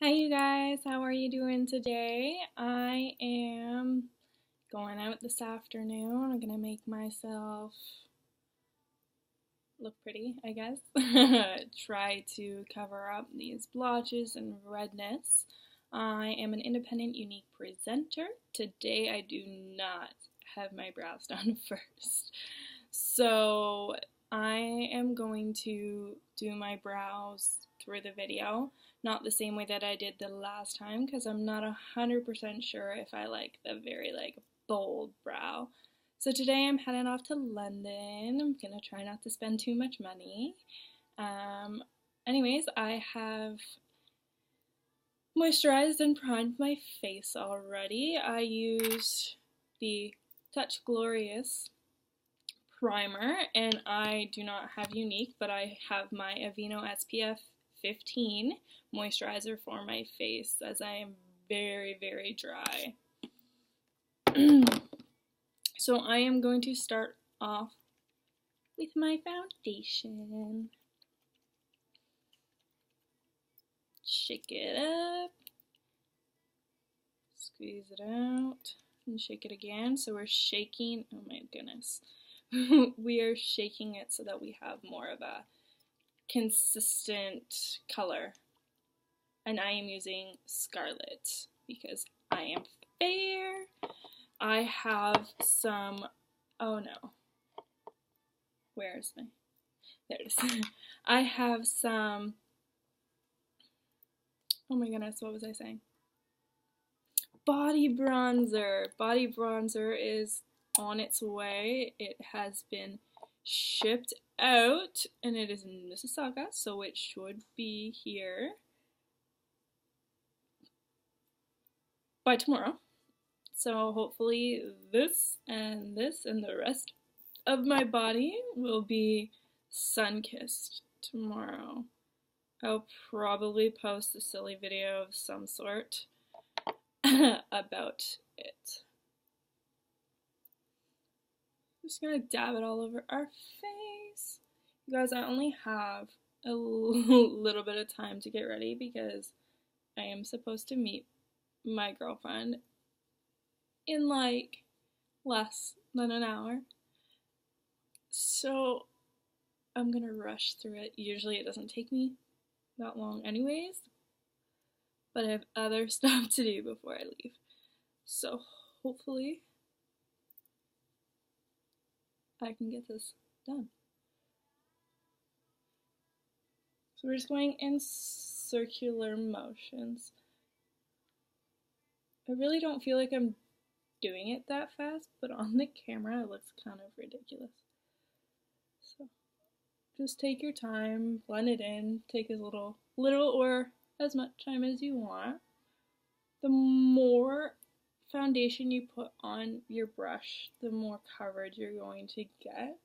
Hi you guys, how are you doing today? I am going out this afternoon. I'm gonna make myself look pretty, I guess. Try to cover up these blotches and redness. I am an independent, unique presenter. Today I do not have my brows done first. So I am going to do my brows through the video. Not the same way that I did the last time because I'm not 100% sure if I like the very bold brow. So today I'm heading off to London. I'm gonna try not to spend too much money. Anyways, I have moisturized and primed my face already. I used the Touch Glorious primer, and I do not have Younique, but I have my Aveeno SPF 15 moisturizer for my face as I am very, very dry. So I am going to start off with my foundation. Shake it up, squeeze it out, and shake it again. So we're shaking, oh my goodness. We are shaking it so that we have more of a consistent color. And I am using Scarlett because I am fair. I have some, oh no, where is my, there it is. I have some, oh my goodness, what was I saying? Body bronzer. Body bronzer is on its way. It has been shipped out and it is in Mississauga, so it should be here by tomorrow. So hopefully this and the rest of my body will be sun-kissed tomorrow. I'll probably post a silly video of some sort about it. I'm just gonna dab it all over our face. You guys, I only have a little bit of time to get ready because I am supposed to meet my girlfriend in like less than an hour. So I'm gonna rush through it. Usually it doesn't take me that long anyways, but I have other stuff to do before I leave. So hopefully I can get this done. So we're just going in circular motions. I really don't feel like I'm doing it that fast, but on the camera it looks kind of ridiculous. So just take your time, blend it in, take as little or as much time as you want. The more foundation you put on your brush, the more coverage you're going to get.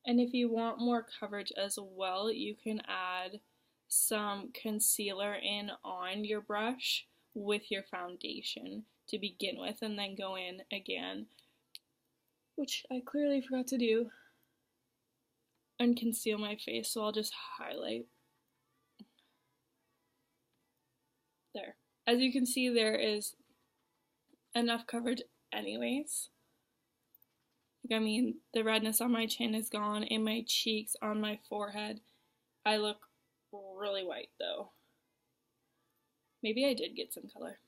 And if you want more coverage as well, you can add some concealer in on your brush with your foundation to begin with and then go in again, which I clearly forgot to do, and conceal my face, so I'll just highlight. There. As you can see, there is enough coverage anyways. I mean, the redness on my chin is gone, in my cheeks, on my forehead. I look really white though. Maybe I did get some color.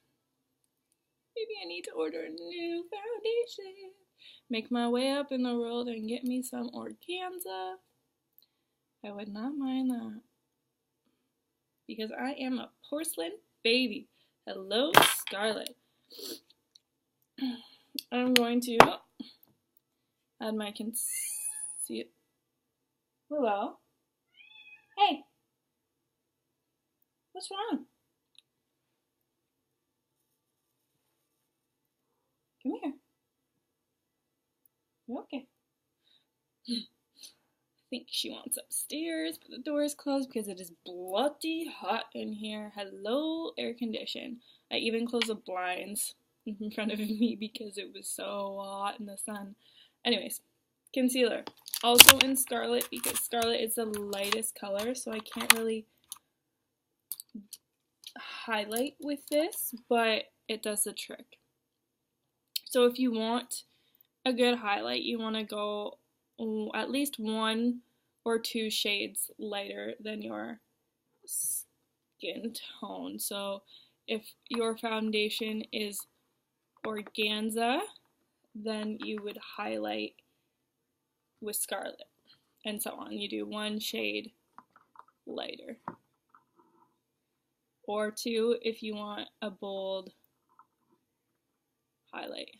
Maybe I need to order a new foundation. Make my way up in the world and get me some organza. I would not mind that. Because I am a porcelain baby. Hello, Scarlett. I'm going to add my concealer. Hello? Hey! What's wrong? Come here. You're okay. I think she wants upstairs, but the door is closed because it is bloody hot in here. Hello, air condition. I even closed the blinds in front of me because it was so hot in the sun. Anyways, concealer. Also in Scarlett because Scarlett is the lightest color, so I can't really highlight with this, but it does the trick. So if you want a good highlight, you want to go at least 1 or 2 shades lighter than your skin tone. So if your foundation is organza, then you would highlight with Scarlett, and so on. You do 1 shade lighter, or 2 if you want a bold highlight.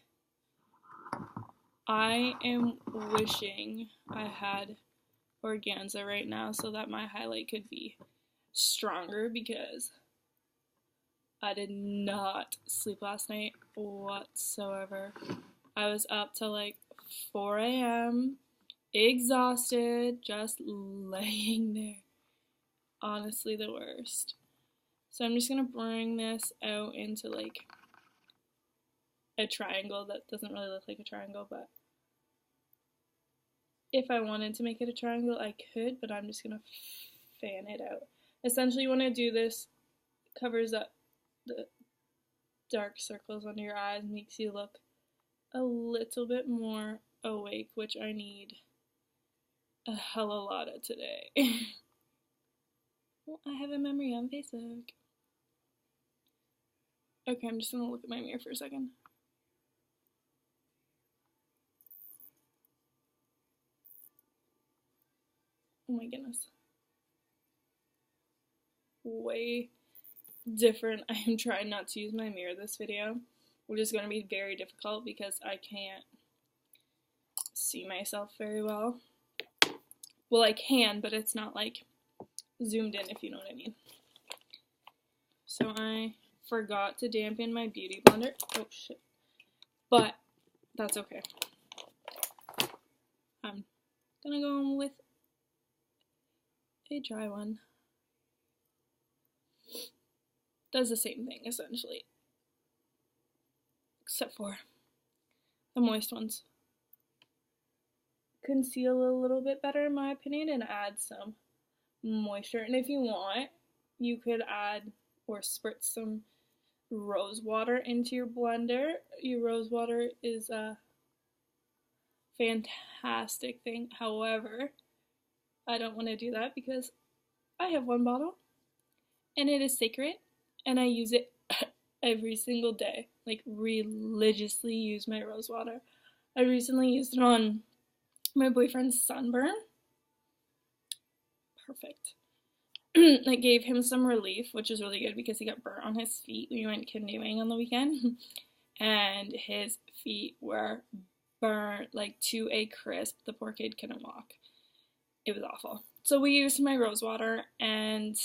I am wishing I had organza right now so that my highlight could be stronger, because I did not sleep last night whatsoever. I was up till like 4 a.m. exhausted, just laying there. Honestly, the worst. So I'm just gonna bring this out into like a triangle that doesn't really look like a triangle, but if I wanted to make it a triangle, I could, but I'm just gonna fan it out. Essentially, when I do this, it covers up the dark circles under your eyes, makes you look a little bit more awake, which I need a hell of a lot of today. Well, I have a memory on Facebook. Okay, I'm just gonna look at my mirror for a second. Oh my goodness. Way different. I am trying not to use my mirror this video, which is going to be very difficult because I can't see myself very well. Well, I can, but it's not like zoomed in, if you know what I mean. So I forgot to dampen my beauty blender. Oh shit. But that's okay. I'm gonna go with a dry one. Does the same thing essentially, except for the moist ones conceal a little bit better in my opinion and add some moisture. And if you want, you could add or spritz some rose water into your blender. Your rose water is a fantastic thing. However, I don't want to do that because I have 1 bottle and it is sacred and I use it every single day. Like, religiously use my rose water. I recently used it on my boyfriend's sunburn. Perfect. It gave him some relief, which is really good because he got burnt on his feet. We went canoeing on the weekend and his feet were burnt like to a crisp. The poor kid couldn't walk. It was awful. So we used my rose water and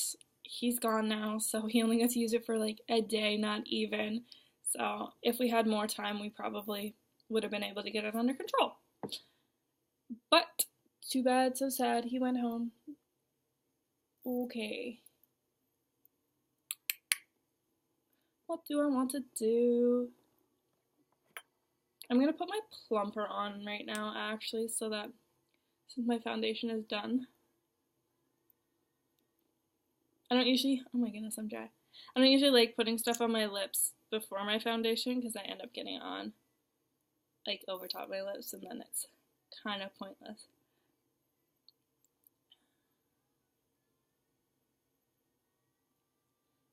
he's gone now, so he only got to use it for like a day, not even. So if we had more time, we probably would have been able to get it under control. But too bad, so sad, he went home. Okay. What do I want to do? I'm gonna put my plumper on right now, actually, so that since my foundation is done. I don't usually, oh my goodness, I'm dry. I don't usually like putting stuff on my lips before my foundation because I end up getting it on like over top of my lips and then it's kind of pointless.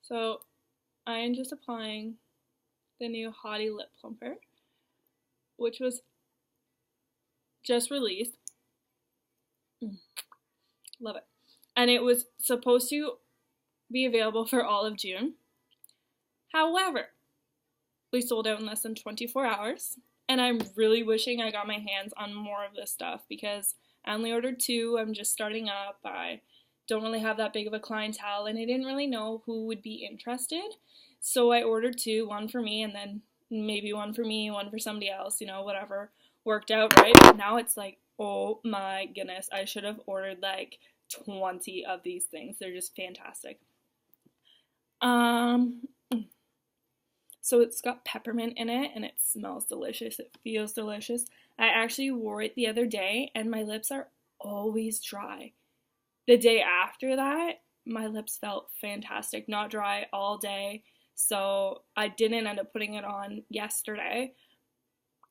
So I am just applying the new Hottie Lip Plumper, which was just released. Love it. And it was supposed to be available for all of June. However, we sold out in less than 24 hours. And I'm really wishing I got my hands on more of this stuff because I only ordered 2. I'm just starting up. I don't really have that big of a clientele and I didn't really know who would be interested. So I ordered 2, 1 for me and then maybe 1 for me, 1 for somebody else, you know, whatever worked out, right? But now it's like, oh my goodness, I should have ordered like 20 of these things. They're just fantastic. So it's got peppermint in it and it smells delicious. It feels delicious. I actually wore it the other day and my lips are always dry. The day after that, my lips felt fantastic, not dry all day. So I didn't end up putting it on yesterday.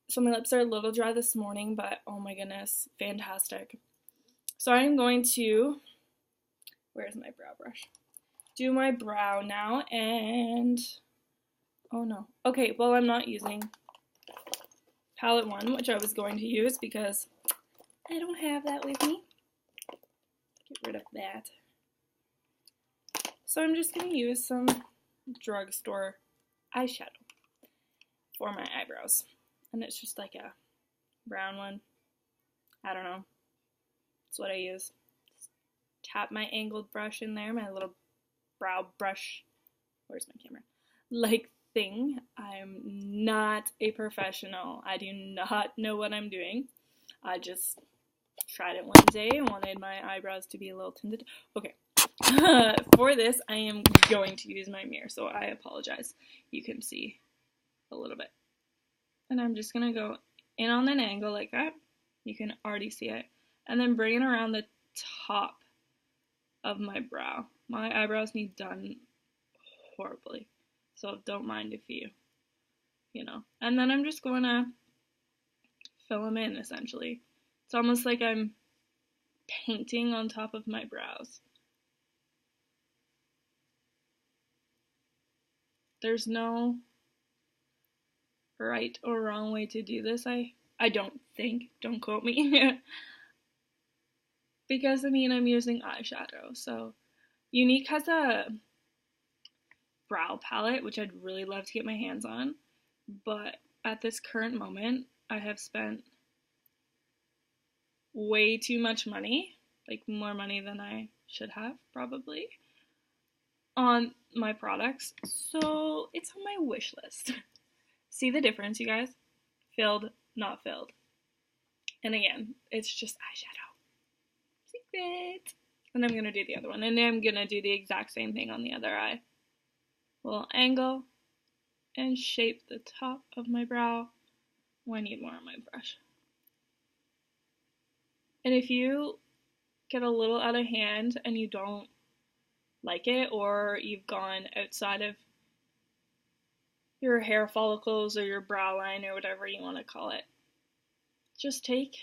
So my lips are a little dry this morning, but oh my goodness, fantastic. So I'm going to, where's my brow brush? Do my brow now, and oh no. Okay, well, I'm not using palette 1, which I was going to use because I don't have that with me. Get rid of that. So I'm just going to use some drugstore eyeshadow for my eyebrows. And it's just like a brown one. I don't know. That's what I use. Just tap my angled brush in there, my little brow brush. Where's my camera? Like thing. I'm not a professional. I do not know what I'm doing. I just tried it one day and wanted my eyebrows to be a little tinted. Okay. For this, I am going to use my mirror, so I apologize. You can see a little bit. And I'm just going to go in on an angle like that. You can already see it. And then bring it around the top of my brow. My eyebrows need done horribly. So don't mind if you know. And then I'm just going to fill them in, essentially. It's almost like I'm painting on top of my brows. There's no right or wrong way to do this, I don't think. Don't quote me. Because, I mean, I'm using eyeshadow. So, Younique has a brow palette, which I'd really love to get my hands on. But at this current moment, I have spent way too much money. Like, more money than I should have, probably, on my products. So, it's on my wish list. See the difference, you guys? Filled, not filled. And again, it's just eyeshadow. Secret! And I'm going to do the other one. And I'm going to do the exact same thing on the other eye. We'll angle and shape the top of my brow. Oh, I need more on my brush. And if you get a little out of hand and you don't like it, or you've gone outside of your hair follicles or your brow line or whatever you want to call it, just take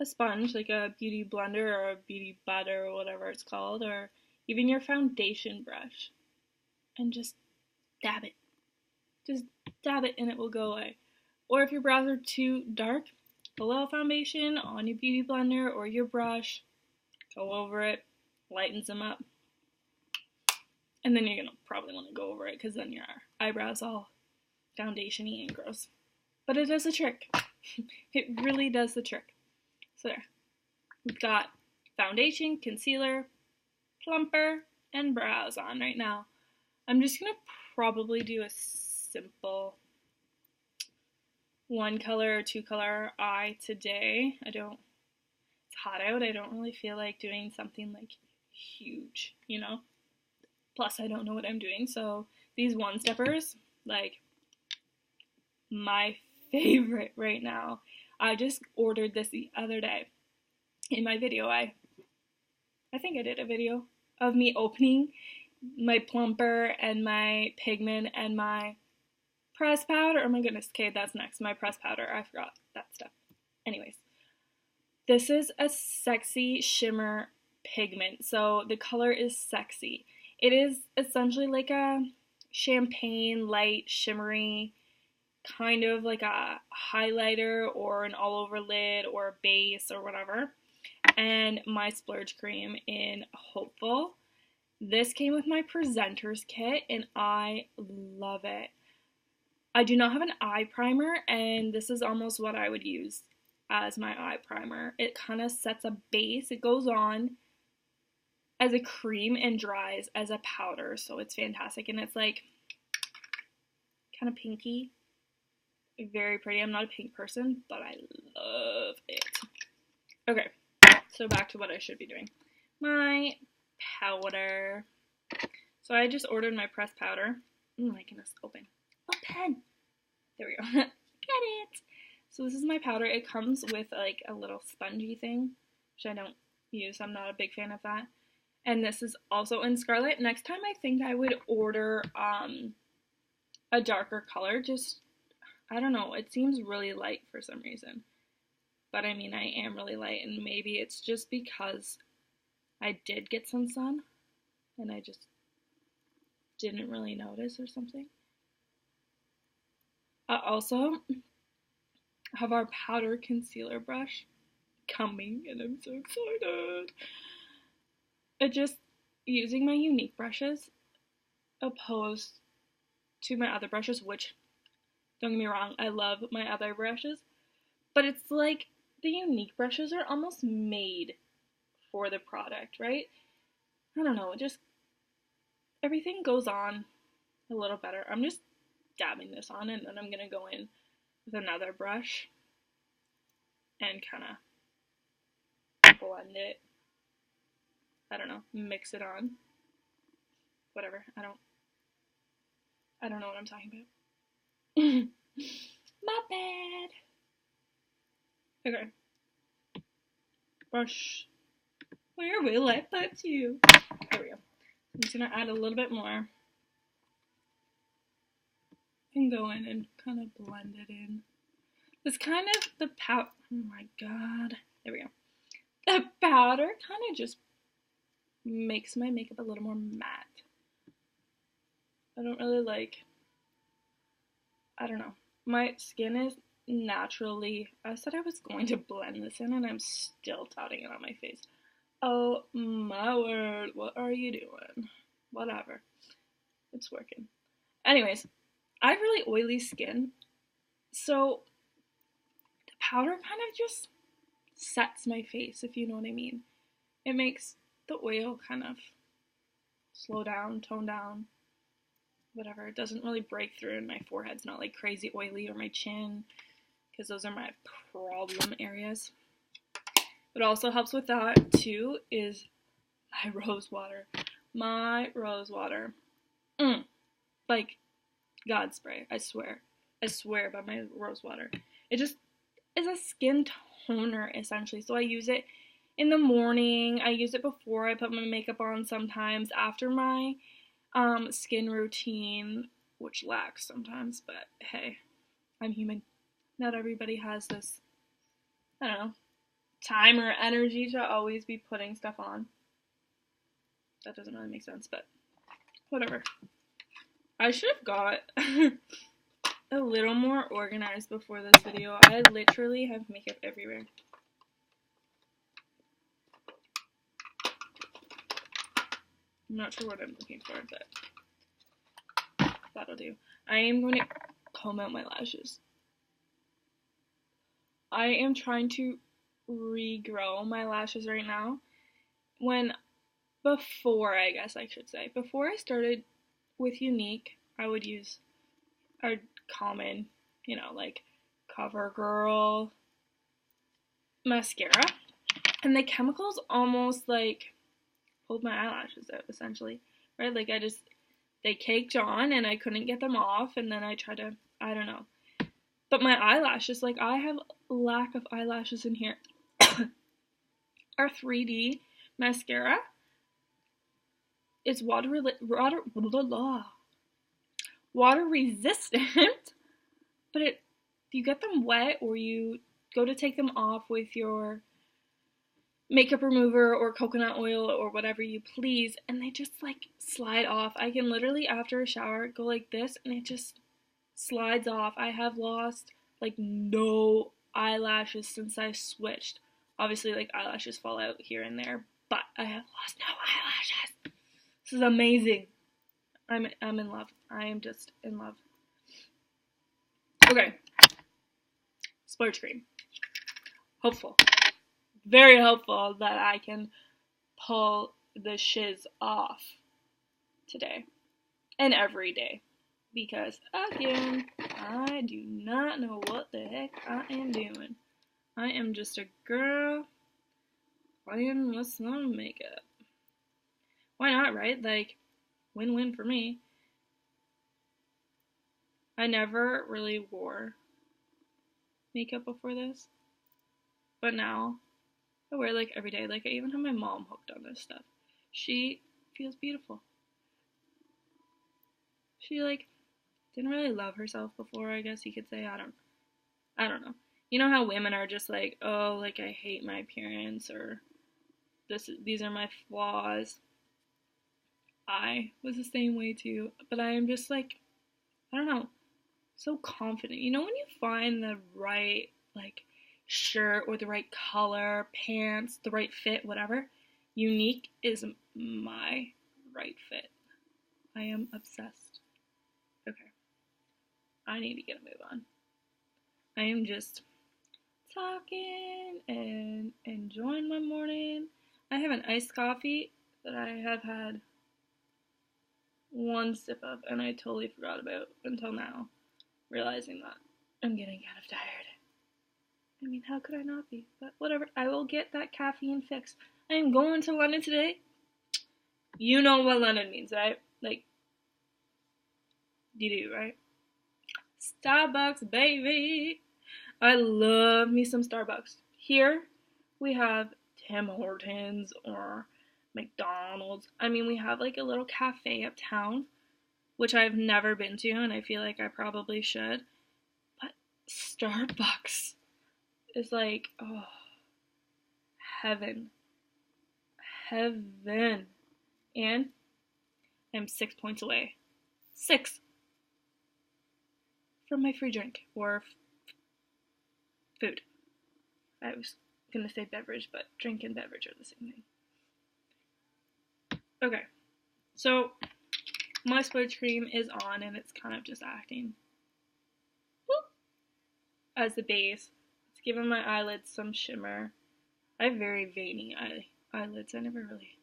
a sponge, like a beauty blender or a beauty butter or whatever it's called, or even your foundation brush, and just dab it. Just dab it and it will go away. Or if your brows are too dark, a little foundation on your beauty blender or your brush, go over it, lightens them up. And then you're going to probably want to go over it because then your eyebrows all foundation-y and gross. But it does the trick. It really does the trick. So there. We've got foundation, concealer, plumper, and brows on right now. I'm just going to probably do a simple 1 color or 2 color eye today. It's hot out. I don't really feel like doing something like huge, you know? Plus, I don't know what I'm doing, so these one-steppers, like, my favorite right now. I just ordered this the other day. In my video, I think I did a video of me opening my plumper and my pigment and my press powder. Oh my goodness, okay, that's next. My press powder. I forgot that stuff. Anyways, this is a sexy shimmer pigment, so the color is sexy. It is essentially like a champagne, light, shimmery, kind of like a highlighter or an all-over lid or a base or whatever. And my Splurge cream in Hopeful. This came with my presenter's kit, and I love it. I do not have an eye primer, and this is almost what I would use as my eye primer. It kind of sets a base. It goes on as a cream and dries as a powder, so it's fantastic. And it's like kind of pinky, very pretty. I'm not a pink person, but I love it. Okay, so back to what I should be doing. My powder. So I just ordered my pressed powder. Oh my goodness, open. Oh, pen. There we go. Get it. So this is my powder. It comes with like a little spongy thing, which I don't use. I'm not a big fan of that. And this is also in Scarlett. Next time I think I would order a darker color. Just, I don't know, it seems really light for some reason. But I mean, I am really light, and maybe it's just because I did get some sun and I just didn't really notice or something. I also have our powder concealer brush coming, and I'm so excited. It just, using my Younique brushes opposed to my other brushes, which, don't get me wrong, I love my other brushes, but it's like the Younique brushes are almost made for the product, right? I don't know, it just, everything goes on a little better. I'm just dabbing this on, and then I'm gonna go in with another brush and kind of blend it. I don't know, mix it on. Whatever, I don't know what I'm talking about. My bad. Okay. Brush. Where will I put you? There we go. I'm just gonna add a little bit more. And go in and kind of blend it in. It's kind of the powder. Oh my god. There we go. The powder kind of just makes my makeup a little more matte. I don't really like, I don't know. My skin is naturally, I said I was going to blend this in and I'm still dotting it on my face. Oh my word, what are you doing? Whatever. It's working. Anyways, I have really oily skin, so the powder kind of just sets my face, if you know what I mean. It makes the oil kind of slow down, tone down, whatever. It doesn't really break through, and my forehead's not like crazy oily, or my chin, because those are my problem areas. What also helps with that too is my rose water. My rose water. Like God spray, I swear. I swear by my rose water. It just is a skin toner essentially. So I use it in the morning. I use it before I put my makeup on, sometimes after my skin routine, which lacks sometimes, but hey, I'm human. Not everybody has this, I don't know, time or energy to always be putting stuff on. That doesn't really make sense, but whatever. I should have got a little more organized before this video. I literally have makeup everywhere. I'm not sure what I'm looking for, but that'll do. I am going to comb out my lashes. I am trying to regrow my lashes right now. Before I started with Younique, I would use our common, like CoverGirl mascara, and the chemicals almost like pulled my eyelashes out, essentially, right? Like they caked on and I couldn't get them off, and then I tried to, I don't know. But my eyelashes, like I have lack of eyelashes in here. Our 3D mascara is water resistant, but you get them wet or you go to take them off with your makeup remover or coconut oil or whatever you please, and they just like slide off. I can literally, after a shower, go like this and it just slides off. I have lost like no eyelashes since I switched. Obviously, like eyelashes fall out here and there, but I have lost no eyelashes. This is amazing. I'm in love. I am just in love. Okay. Splurge cream. Hopeful. Very hopeful that I can pull the shiz off today. And every day. Because, again, I do not know what the heck I am doing. I am just a girl playing with some makeup. Why not, right? Like, win-win for me. I never really wore makeup before this. But now, I wear like every day. Like, I even have my mom hooked on this stuff. She feels beautiful. She, like, didn't really love herself before, I guess you could say. I don't know. You know how women are just like, oh, like, I hate my appearance, or these are my flaws. I was the same way too, but I am just like, I don't know, so confident. You know when you find the right, like, shirt or the right color, pants, the right fit, whatever? Younique is my right fit. I am obsessed. Okay, I need to get a move on. I am just talking and enjoying my morning. I have an iced coffee that I have had one sip of, and I totally forgot about until now, realizing that I'm getting kind of tired. I mean, how could I not be? But whatever, I will get that caffeine fix. I am going to London today. You know what London means, right? Like, you do, right? Starbucks, baby! I love me some Starbucks. Here, we have Tim Hortons or McDonald's. I mean, we have like a little cafe uptown, which I've never been to, and I feel like I probably should. But Starbucks is like, oh, heaven. Heaven. And I'm 6 points away. 6! From my free drink or food. I was gonna say beverage, but drink and beverage are the same thing. Okay, so my Splurge cream is on, and it's kind of just acting as the base. It's giving my eyelids some shimmer. I have very veiny eyelids. I never really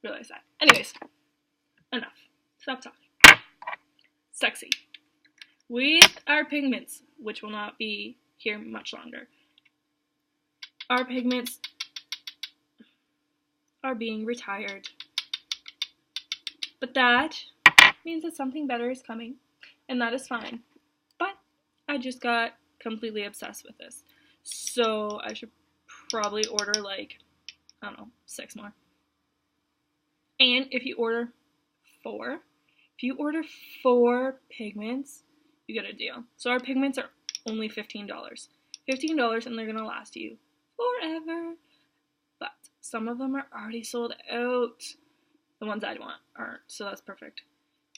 realized that. Anyways, enough. Stop talking. Sexy. With our pigments, which will not be here much longer, our pigments are being retired. But that means that something better is coming, and that is fine. But I just got completely obsessed with this, so I should probably order, like, I don't know, 6 more. And if you order 4 pigments, you get a deal. So our pigments are only $15. $15, and they're gonna last you forever. But some of them are already sold out. The ones I want aren't, so that's perfect.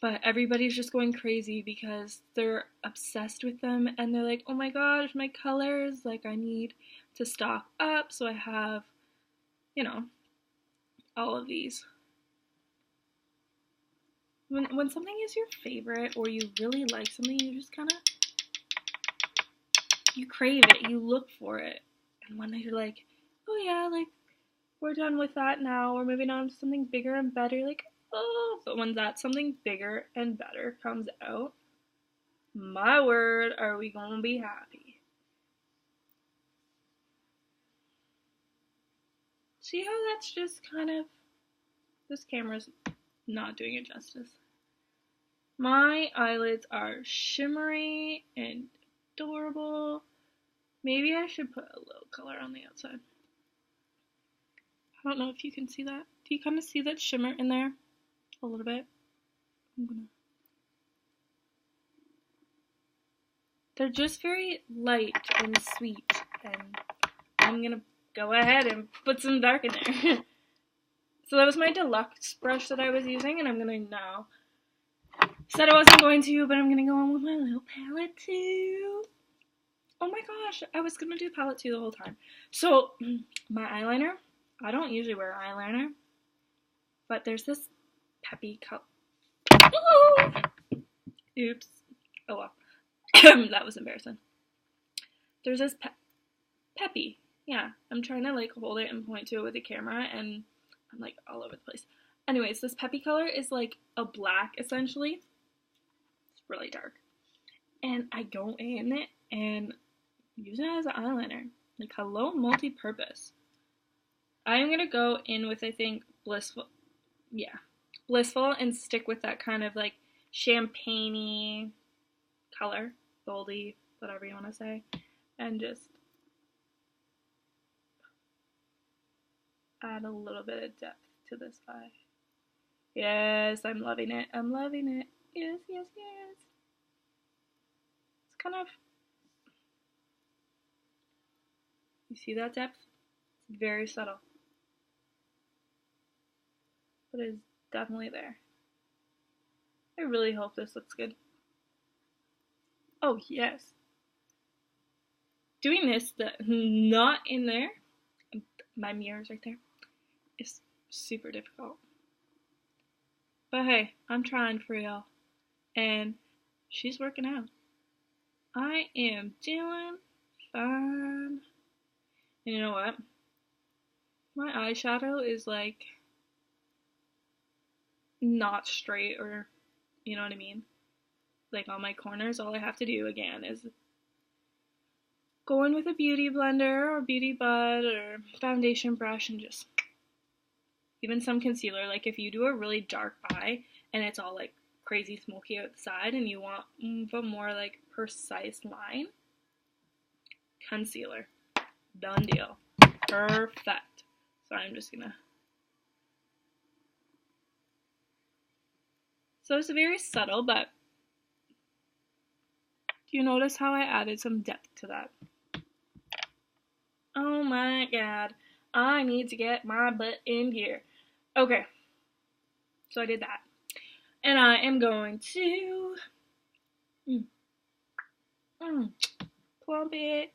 But everybody's just going crazy because they're obsessed with them, and they're like, oh my gosh, my colors, like, I need to stock up, so I have, you know, all of these. When something is your favorite, or you really like something, you just kind of, you crave it, you look for it. And when you're like, oh yeah, like, we're done with that now, we're moving on to something bigger and better, like, oh, but when that something bigger and better comes out, my word, are we gonna be happy. See how that's just kind of, this camera's not doing it justice. My eyelids are shimmery and adorable. Maybe I should put a little color on the outside. I don't know if you can see that. Do you kind of see that shimmer in there? A little bit. They're just very light and sweet, and I'm gonna go ahead and put some dark in there. So that was my deluxe brush that I was using, and I'm gonna now, said I wasn't going to, but I'm gonna go on with my little palette too. Oh my gosh, I was gonna do palette too the whole time. So, my eyeliner, I don't usually wear eyeliner, but there's this Pepy color. Oops. Oh well. That was embarrassing. There's this Pepy. Yeah, I'm trying to, like, hold it and point to it with the camera, and I'm, like, all over the place. Anyways, this Pepy color is, like, a black, essentially. It's really dark. And I go in it and use it as an eyeliner. Like, hello, multi-purpose. I'm gonna go in with, I think, Blissful. Yeah. Blissful, and stick with that kind of, like, champagne-y color. Goldy, whatever you want to say. And just... add a little bit of depth to this eye. Yes, I'm loving it. I'm loving it. Yes, yes, yes. It's kind of, you see that depth? It's very subtle. But it's definitely there. I really hope this looks good. Oh, yes. Doing this, not in there, my mirror's right there, is super difficult. But hey, I'm trying for y'all. And she's working out. I am doing fine. And you know what? My eyeshadow is like not straight, or you know what I mean? Like on my corners, all I have to do again is go in with a beauty blender or beauty bud or foundation brush and just even some concealer. Like if you do a really dark eye and it's all like crazy smoky outside and you want a more like precise line, concealer. Done deal. Perfect. So I'm just gonna. So it's very subtle, but do you notice how I added some depth to that? Oh my god. I need to get my butt in gear. Okay. So I did that. And I am going to plump it.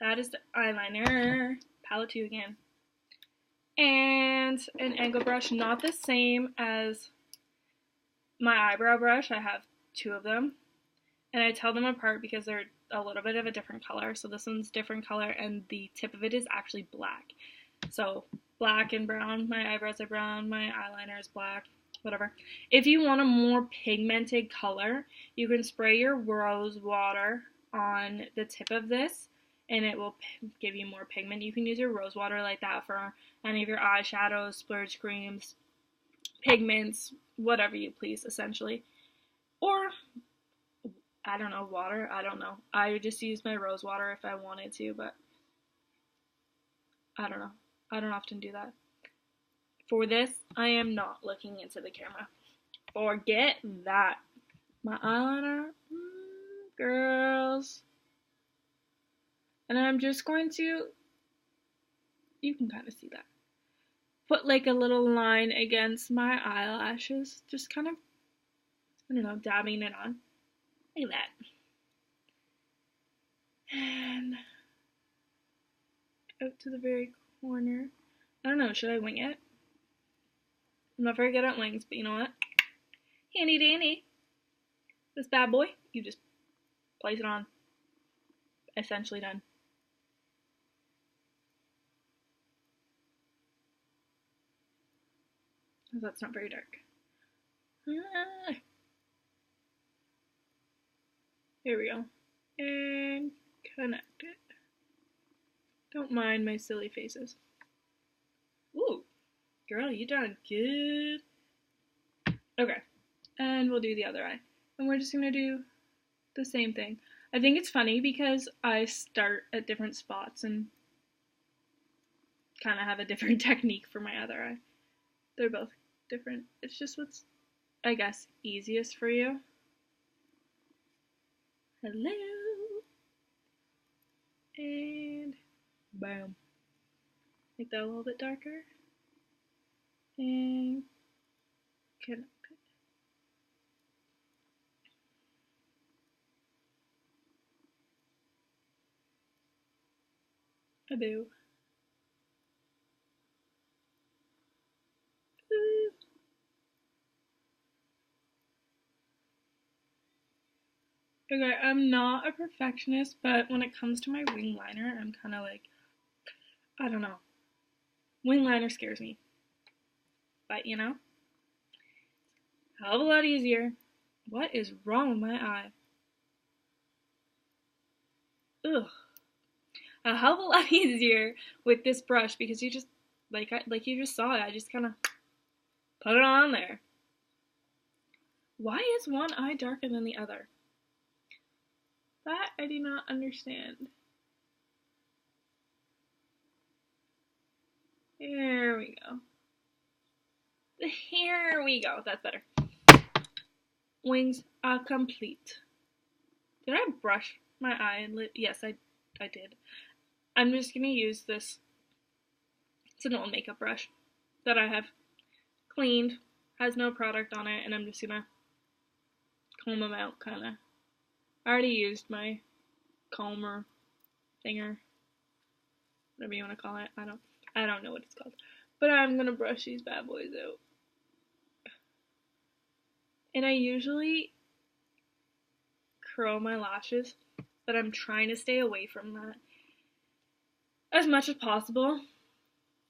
That is the eyeliner. Palette 2 again. And an angle brush, not the same as my eyebrow brush. I have 2 of them. And I tell them apart because they're a little bit of a different color. So this one's different color and the tip of it is actually black. So black and brown. My eyebrows are brown. My eyeliner is black. Whatever. If you want a more pigmented color, you can spray your rose water on the tip of this and it will give you more pigment. You can use your rose water like that for any of your eyeshadows, splurge creams, pigments, whatever you please, essentially. Or, I don't know, water, I don't know. I would just use my rose water if I wanted to, but I don't know. I don't often do that. For this, I am not looking into the camera. Forget that. My eyeliner, girls. And I'm just going to, you can kind of see that, put like a little line against my eyelashes. Just kind of, I don't know, dabbing it on. Like that. And out to the very corner. I don't know, should I wing it? I'm not very good at wings, but you know what? Handy dandy. This bad boy, you just place it on. Essentially done. That's not very dark. Here we go. And connect it. Don't mind my silly faces. Ooh, girl, you done good. Okay, and we'll do the other eye. And we're just gonna do the same thing. I think it's funny because I start at different spots and kind of have a different technique for my other eye. They're both different. It's just what's, I guess, easiest for you. Hello. And boom. Make that a little bit darker. And connect it. A boo. Okay, I'm not a perfectionist, but when it comes to my wing liner, I'm kind of like, I don't know. Wing liner scares me. But, you know, a hell of a lot easier. What is wrong with my eye? Ugh. A hell of a lot easier with this brush because you just, like you just saw it, I just kind of put it on there. Why is one eye darker than the other? That I do not understand. Here we go. Here we go. That's better. Wings are complete. Did I brush my eyelid? Yes, I did. I'm just going to use this. It's an old makeup brush that I have cleaned. Has no product on it, and I'm just going to comb them out, kind of. I already used my comber thinger. Whatever you want to call it. I don't know what it's called. But I'm going to brush these bad boys out. And I usually curl my lashes, but I'm trying to stay away from that as much as possible.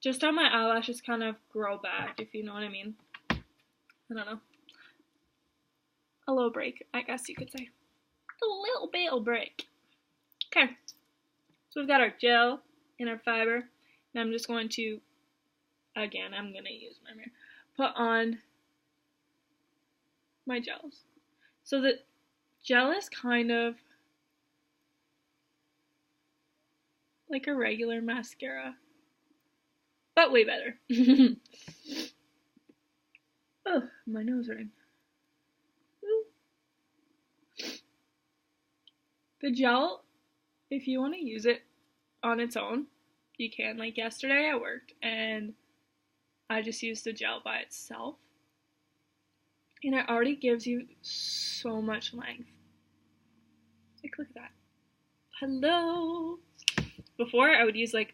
Just how my eyelashes kind of grow back, if you know what I mean. I don't know. A little break, I guess you could say. A little bit of break. Okay. So we've got our gel and our fiber. And I'm just going to, again, I'm going to use my mirror, put on my gels. So the gel is kind of like a regular mascara, but way better. Oh, my nose ring. The gel, if you want to use it on its own, you can. Like yesterday I worked and I just used the gel by itself. And it already gives you so much length. Like, look at that. Hello! Before, I would use, like,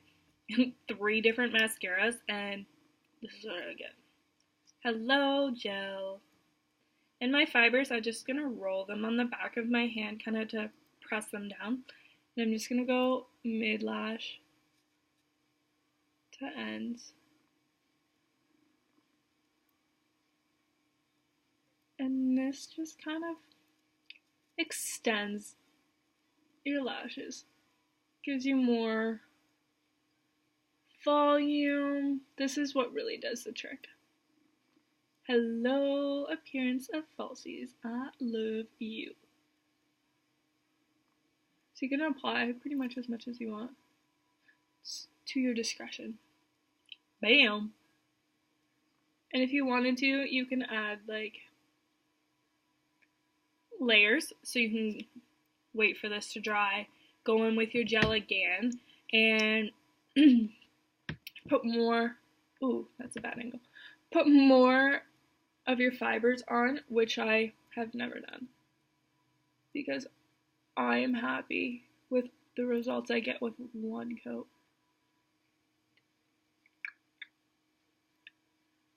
3 different mascaras, and this is what I would get. Hello, gel. And my fibers, I'm just going to roll them on the back of my hand, kind of to press them down. And I'm just going to go mid-lash to ends. And this just kind of extends your lashes. Gives you more volume. This is what really does the trick. Hello, appearance of falsies. I love you. So you're going to apply pretty much as you want. It's to your discretion. Bam! And if you wanted to, you can add, like, layers, so you can wait for this to dry, go in with your gel again, and put more, ooh, that's a bad angle, put more of your fibers on, which I have never done, because I am happy with the results I get with one coat.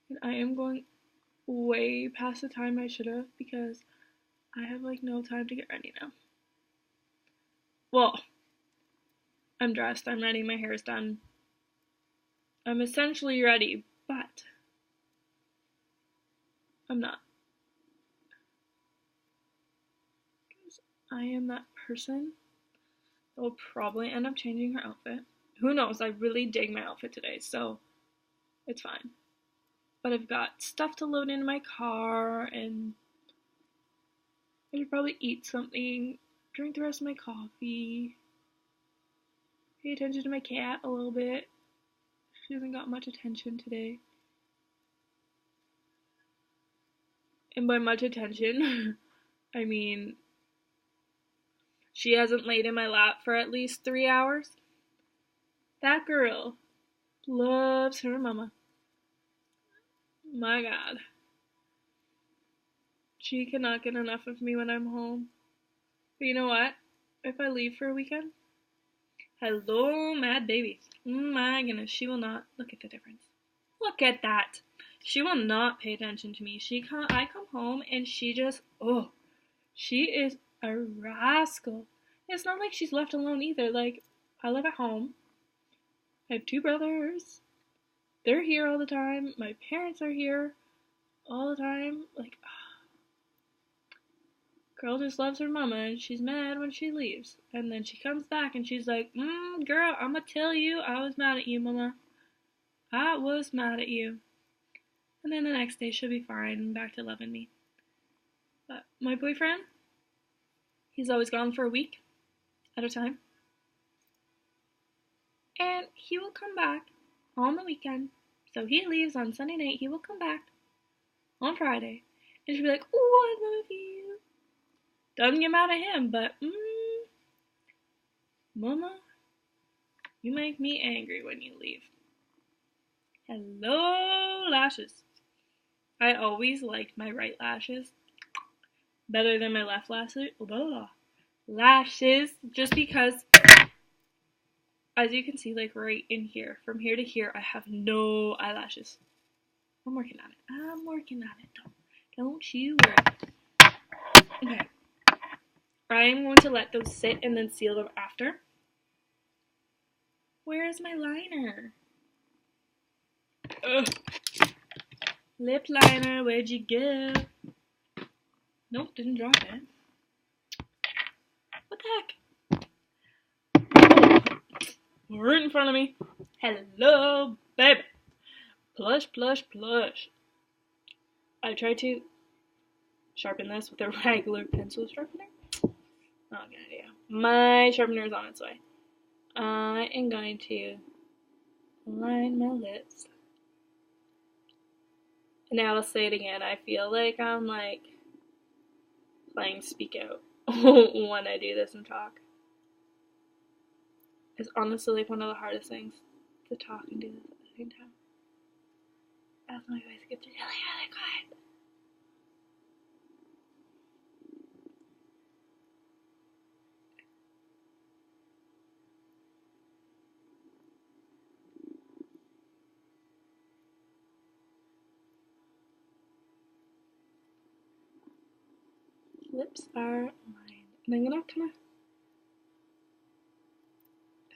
And I am going way past the time I should have, because I have, like, no time to get ready now. Well, I'm dressed, I'm ready, my hair is done. I'm essentially ready, but I'm not. Because I am that person that will probably end up changing her outfit. Who knows, I really dig my outfit today, so it's fine. But I've got stuff to load in my car, and I should probably eat something, drink the rest of my coffee, pay attention to my cat a little bit. She hasn't got much attention today. And by much attention, I mean she hasn't laid in my lap for at least 3 hours. That girl loves her mama. My God. She cannot get enough of me when I'm home. But you know what? If I leave for a weekend, hello, mad baby. My goodness, she will not. Look at the difference. Look at that. She will not pay attention to me. I come home and she just, oh, she is a rascal. It's not like she's left alone either. Like, I live at home. I have 2 brothers. They're here all the time. My parents are here all the time. Like, girl just loves her mama, and she's mad when she leaves. And then she comes back and she's like, girl, I'ma tell you, I was mad at you, mama. I was mad at you. And then the next day she'll be fine and back to loving me. But my boyfriend, he's always gone for a week at a time. And he will come back on the weekend. So he leaves on Sunday night. He will come back on Friday. And she'll be like, oh, I love you. Doesn't get mad at him, but, Mama, you make me angry when you leave. Hello, lashes. I always liked my right lashes better than my left lashes, just because, as you can see, like right in here, from here to here, I have no eyelashes. I'm working on it. Don't you worry. Okay. I'm going to let those sit and then seal them after. Where is my liner? Ugh. Lip liner, where'd you go? Nope, didn't drop it. What the heck? Oh, right in front of me. Hello, baby. Plush, plush, plush. I tried to sharpen this with a regular pencil sharpener. Not a good idea. My sharpener is on its way. I am going to line my lips. Now I'll say it again. I feel like I'm like playing Speak Out when I do this and talk. It's honestly like one of the hardest things to talk and do this at the same time. As my voice gets really, really quiet. Lips are lined. And I'm gonna kind of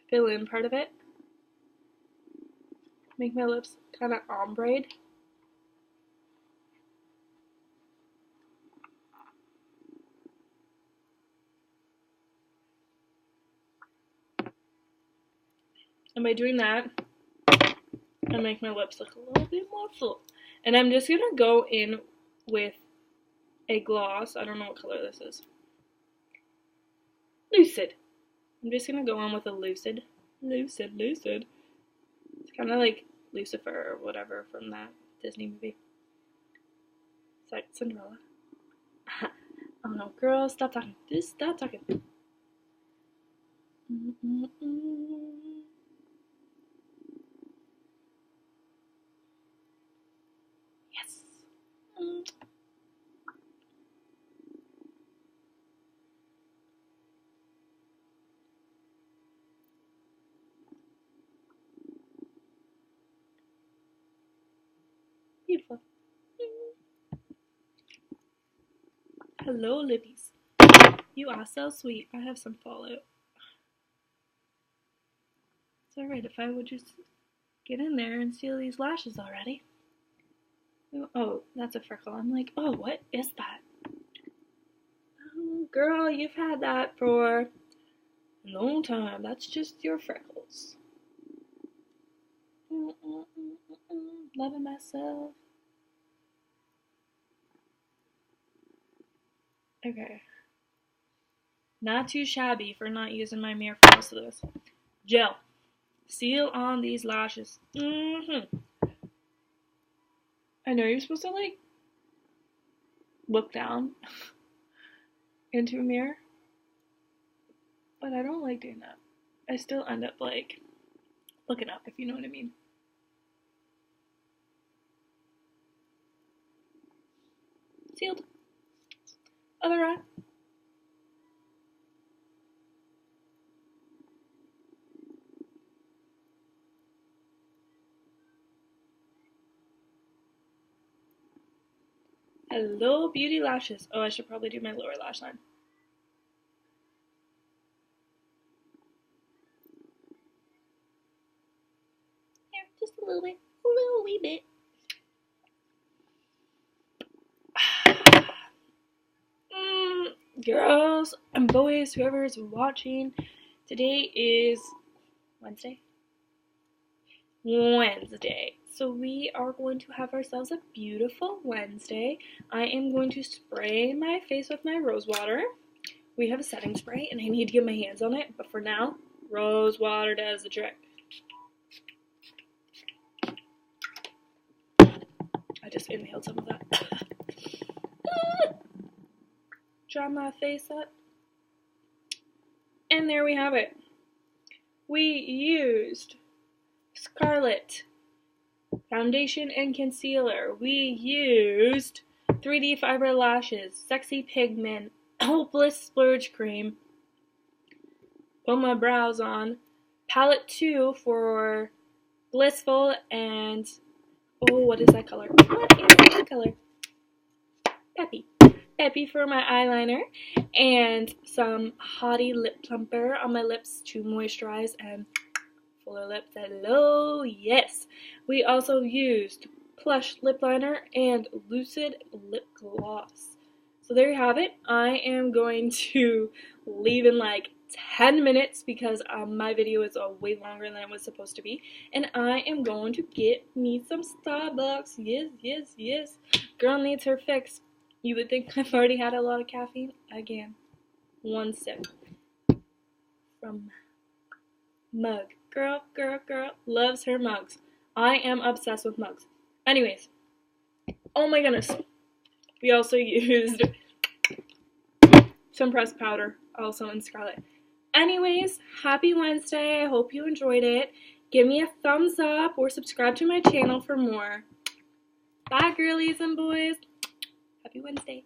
fill in part of it. Make my lips kind of ombre. And by doing that, I make my lips look a little bit more full. And I'm just gonna go in with a gloss. I don't know what color this is. Lucid. I'm just gonna go on with a Lucid. Lucid. It's kind of like Lucifer or whatever from that Disney movie. It's like Cinderella. Oh no, girl, stop talking. Just stop talking. Yes. Beautiful. Hello, lippies. You are so sweet. I have some fallout. It's alright if I would just get in there and seal these lashes already. Oh, that's a freckle. I'm like, oh, what is that? Oh, girl, you've had that for a long time. That's just your freckles. Loving myself. Okay. Not too shabby for not using my mirror for most of this. Gel. Seal on these lashes. I know you're supposed to, like, look down into a mirror. But I don't like doing that. I still end up, like, looking up, if you know what I mean. Sealed. Other eye. Hello, beauty lashes. Oh, I should probably do my lower lash line. Here, just a little bit. A little wee bit. Girls and boys, whoever is watching, today is Wednesday. So we are going to have ourselves a beautiful Wednesday. I am going to spray my face with my rose water. We have a setting spray and I need to get my hands on it, but for now, rose water does the trick. just inhaled some of that. Dry my face up. And there we have it. We used Scarlett foundation and concealer. We used 3D fiber lashes, sexy pigment, Bliss Splurge cream. Put my brows on. Palette 2 for Blissful and, oh, what is that color? What is that color? Pepy. Pepy for my eyeliner. And some Haughty lip plumper on my lips to moisturize and fuller lips. Hello, yes. We also used Plush lip liner and Lucid lip gloss. So there you have it. I am going to leave in like 10 minutes because my video is way longer than it was supposed to be. And I am going to get me some Starbucks. Yes, yes, yes. Girl needs her fix. You would think I've already had a lot of caffeine. Again, one sip from mug. Girl loves her mugs. I am obsessed with mugs. Anyways, oh my goodness. We also used some pressed powder, also in Scarlett. Anyways, happy Wednesday. I hope you enjoyed it. Give me a thumbs up or subscribe to my channel for more. Bye, girlies and boys. Happy Wednesday.